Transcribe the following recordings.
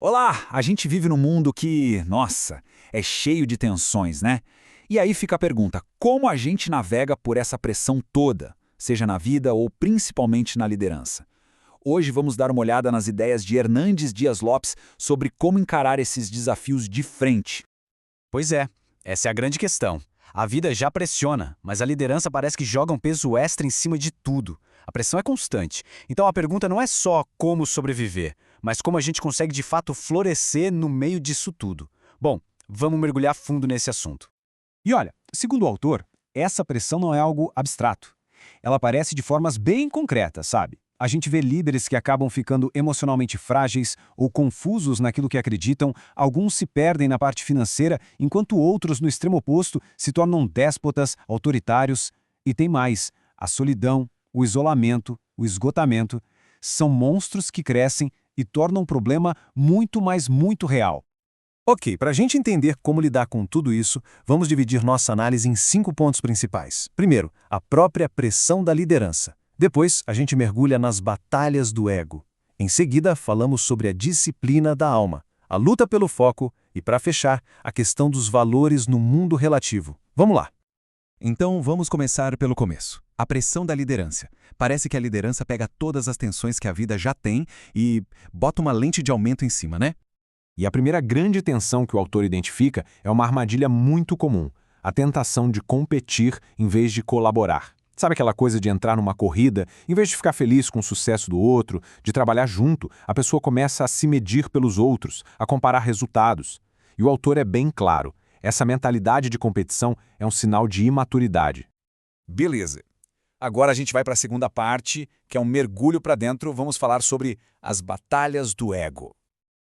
Olá! A gente vive num mundo que, nossa, é cheio de tensões, né? E aí fica a pergunta: como a gente navega por essa pressão toda, seja na vida ou principalmente na liderança? Hoje vamos dar uma olhada nas ideias de Hernandes Dias Lopes sobre como encarar esses desafios de frente. Pois é, essa é a grande questão. A vida já pressiona, mas a liderança parece que joga um peso extra em cima de tudo. A pressão é constante. Então a pergunta não é só como sobreviver, mas como a gente consegue de fato florescer no meio disso tudo. Bom, vamos mergulhar fundo nesse assunto. E olha, segundo o autor, essa pressão não é algo abstrato. Ela aparece de formas bem concretas, sabe? A gente vê líderes que acabam ficando emocionalmente frágeis ou confusos naquilo que acreditam, alguns se perdem na parte financeira, enquanto outros, no extremo oposto, se tornam déspotas, autoritários. E tem mais: a solidão, o isolamento, o esgotamento são monstros que crescem e tornam o problema muito, mas muito real. Ok, para a gente entender como lidar com tudo isso, vamos dividir nossa análise em 5 pontos principais. Primeiro, a própria pressão da liderança. Depois, a gente mergulha nas batalhas do ego. Em seguida, falamos sobre a disciplina da alma, a luta pelo foco e, para fechar, a questão dos valores no mundo relativo. Vamos lá! Então, vamos começar pelo começo. A pressão da liderança. Parece que a liderança pega todas as tensões que a vida já tem e bota uma lente de aumento em cima, né? E a primeira grande tensão que o autor identifica é uma armadilha muito comum: a tentação de competir em vez de colaborar. Sabe aquela coisa de entrar numa corrida, em vez de ficar feliz com o sucesso do outro, de trabalhar junto, a pessoa começa a se medir pelos outros, a comparar resultados. E o autor é bem claro: essa mentalidade de competição é um sinal de imaturidade. Beleza. Agora a gente vai para a segunda parte, que é um mergulho para dentro. Vamos falar sobre as batalhas do ego.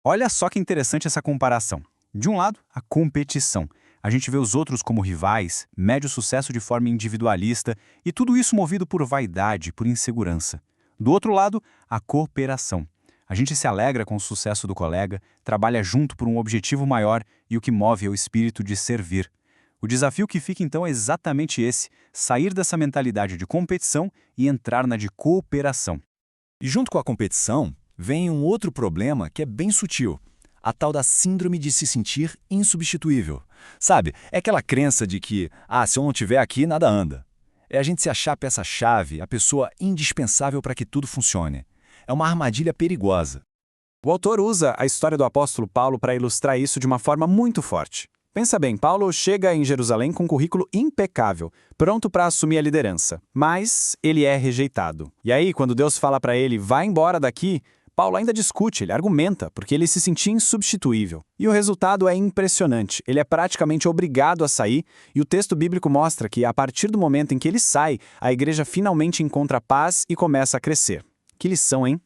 Olha só que interessante essa comparação. De um lado, a competição. A gente vê os outros como rivais, mede o sucesso de forma individualista e tudo isso movido por vaidade, por insegurança. Do outro lado, a cooperação. A gente se alegra com o sucesso do colega, trabalha junto por um objetivo maior e o que move é o espírito de servir. O desafio que fica então é exatamente esse: sair dessa mentalidade de competição e entrar na de cooperação. E junto com a competição, vem um outro problema que é bem sutil: a tal da síndrome de se sentir insubstituível. Sabe, é aquela crença de que, se eu não estiver aqui, nada anda. É a gente se achar peça-chave, a pessoa indispensável para que tudo funcione. É uma armadilha perigosa. O autor usa a história do apóstolo Paulo para ilustrar isso de uma forma muito forte. Pensa bem, Paulo chega em Jerusalém com um currículo impecável, pronto para assumir a liderança. Mas ele é rejeitado. E aí, quando Deus fala para ele, vai embora daqui, Paulo ainda discute, ele argumenta, porque ele se sentia insubstituível. E o resultado é impressionante. Ele é praticamente obrigado a sair, e o texto bíblico mostra que, a partir do momento em que ele sai, a igreja finalmente encontra paz e começa a crescer. Que lição, hein?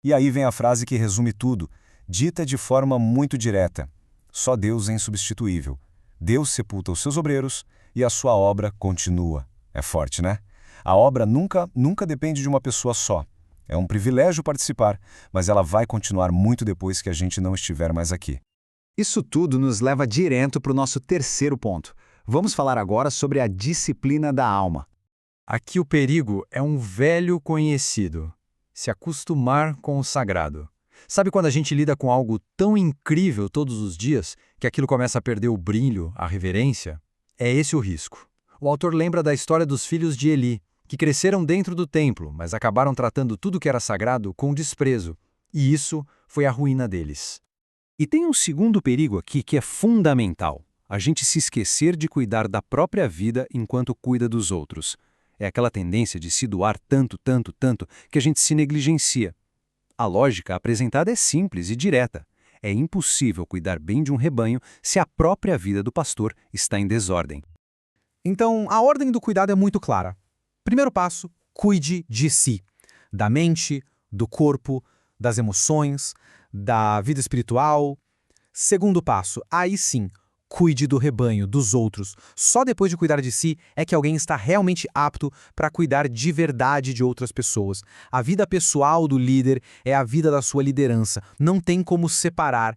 E aí vem a frase que resume tudo, dita de forma muito direta: só Deus é insubstituível. Deus sepulta os seus obreiros e a sua obra continua. É forte, né? A obra nunca depende de uma pessoa só. É um privilégio participar, mas ela vai continuar muito depois que a gente não estiver mais aqui. Isso tudo nos leva direto para o nosso terceiro ponto. Vamos falar agora sobre a disciplina da alma. Aqui o perigo é um velho conhecido: se acostumar com o sagrado. Sabe quando a gente lida com algo tão incrível todos os dias que aquilo começa a perder o brilho, a reverência? É esse o risco. O autor lembra da história dos filhos de Eli, que cresceram dentro do templo, mas acabaram tratando tudo que era sagrado com desprezo. E isso foi a ruína deles. E tem um segundo perigo aqui que é fundamental: a gente se esquecer de cuidar da própria vida enquanto cuida dos outros. É aquela tendência de se doar tanto, que a gente se negligencia. A lógica apresentada é simples e direta. É impossível cuidar bem de um rebanho se a própria vida do pastor está em desordem. Então, a ordem do cuidado é muito clara. Primeiro passo: cuide de si. Da mente, do corpo, das emoções, da vida espiritual. Segundo passo: aí sim, cuide do rebanho, dos outros. Só depois de cuidar de si é que alguém está realmente apto para cuidar de verdade de outras pessoas. A vida pessoal do líder é a vida da sua liderança. Não tem como separar.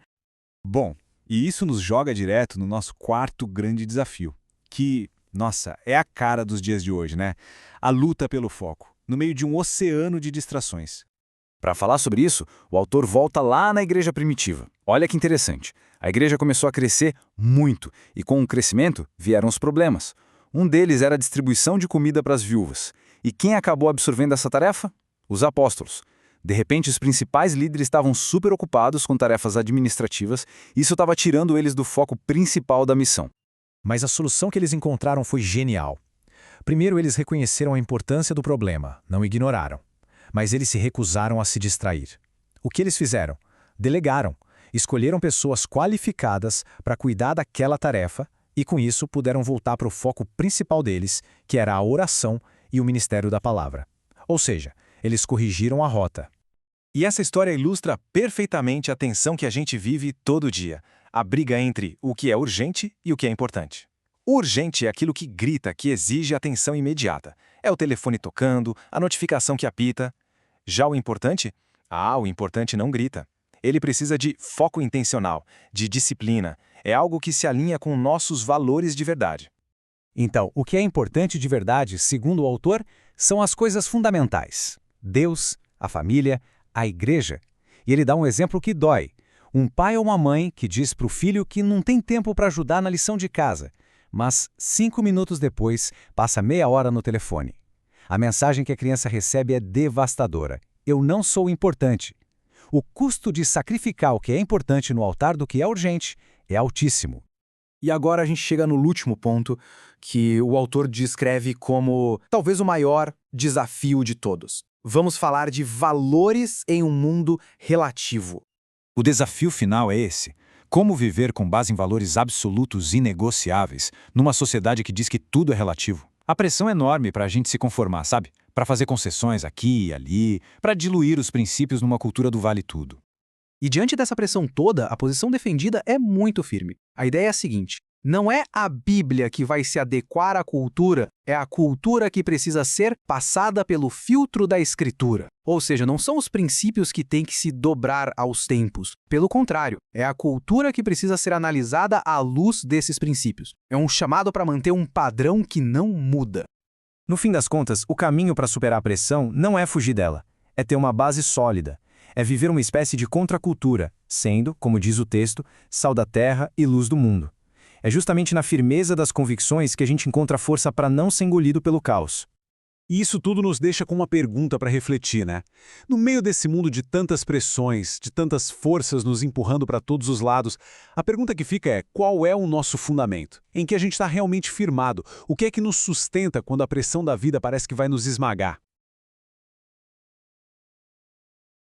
Bom, e isso nos joga direto no nosso quarto grande desafio, que, nossa, é a cara dos dias de hoje, né? A luta pelo foco, no meio de um oceano de distrações. Para falar sobre isso, o autor volta lá na igreja primitiva. Olha que interessante. A igreja começou a crescer muito, e com o crescimento vieram os problemas. Um deles era a distribuição de comida para as viúvas. E quem acabou absorvendo essa tarefa? Os apóstolos. De repente, os principais líderes estavam super ocupados com tarefas administrativas, e isso estava tirando eles do foco principal da missão. Mas a solução que eles encontraram foi genial. Primeiro, eles reconheceram a importância do problema, não ignoraram. Mas eles se recusaram a se distrair. O que eles fizeram? Delegaram. Escolheram pessoas qualificadas para cuidar daquela tarefa e, com isso, puderam voltar para o foco principal deles, que era a oração e o ministério da palavra. Ou seja, eles corrigiram a rota. E essa história ilustra perfeitamente a tensão que a gente vive todo dia. A briga entre o que é urgente e o que é importante. O urgente é aquilo que grita, que exige atenção imediata. É o telefone tocando, a notificação que apita. Já o importante? O importante não grita. Ele precisa de foco intencional, de disciplina. É algo que se alinha com nossos valores de verdade. Então, o que é importante de verdade, segundo o autor, são as coisas fundamentais. Deus, a família, a igreja. E ele dá um exemplo que dói. Um pai ou uma mãe que diz para o filho que não tem tempo para ajudar na lição de casa, mas 5 minutos depois passa meia hora no telefone. A mensagem que a criança recebe é devastadora. Eu não sou importante. O custo de sacrificar o que é importante no altar do que é urgente é altíssimo. E agora a gente chega no último ponto, que o autor descreve como talvez o maior desafio de todos. Vamos falar de valores em um mundo relativo. O desafio final é esse. Como viver com base em valores absolutos inegociáveis, numa sociedade que diz que tudo é relativo? A pressão é enorme para a gente se conformar, sabe? Para fazer concessões aqui e ali, para diluir os princípios numa cultura do vale tudo. E diante dessa pressão toda, a posição defendida é muito firme. A ideia é a seguinte: não é a Bíblia que vai se adequar à cultura, é a cultura que precisa ser passada pelo filtro da Escritura. Ou seja, não são os princípios que têm que se dobrar aos tempos. Pelo contrário, é a cultura que precisa ser analisada à luz desses princípios. É um chamado para manter um padrão que não muda. No fim das contas, o caminho para superar a pressão não é fugir dela, é ter uma base sólida. É viver uma espécie de contracultura, sendo, como diz o texto, sal da terra e luz do mundo. É justamente na firmeza das convicções que a gente encontra força para não ser engolido pelo caos. E isso tudo nos deixa com uma pergunta para refletir, né? No meio desse mundo de tantas pressões, de tantas forças nos empurrando para todos os lados, a pergunta que fica é: qual é o nosso fundamento? Em que a gente está realmente firmado? O que é que nos sustenta quando a pressão da vida parece que vai nos esmagar?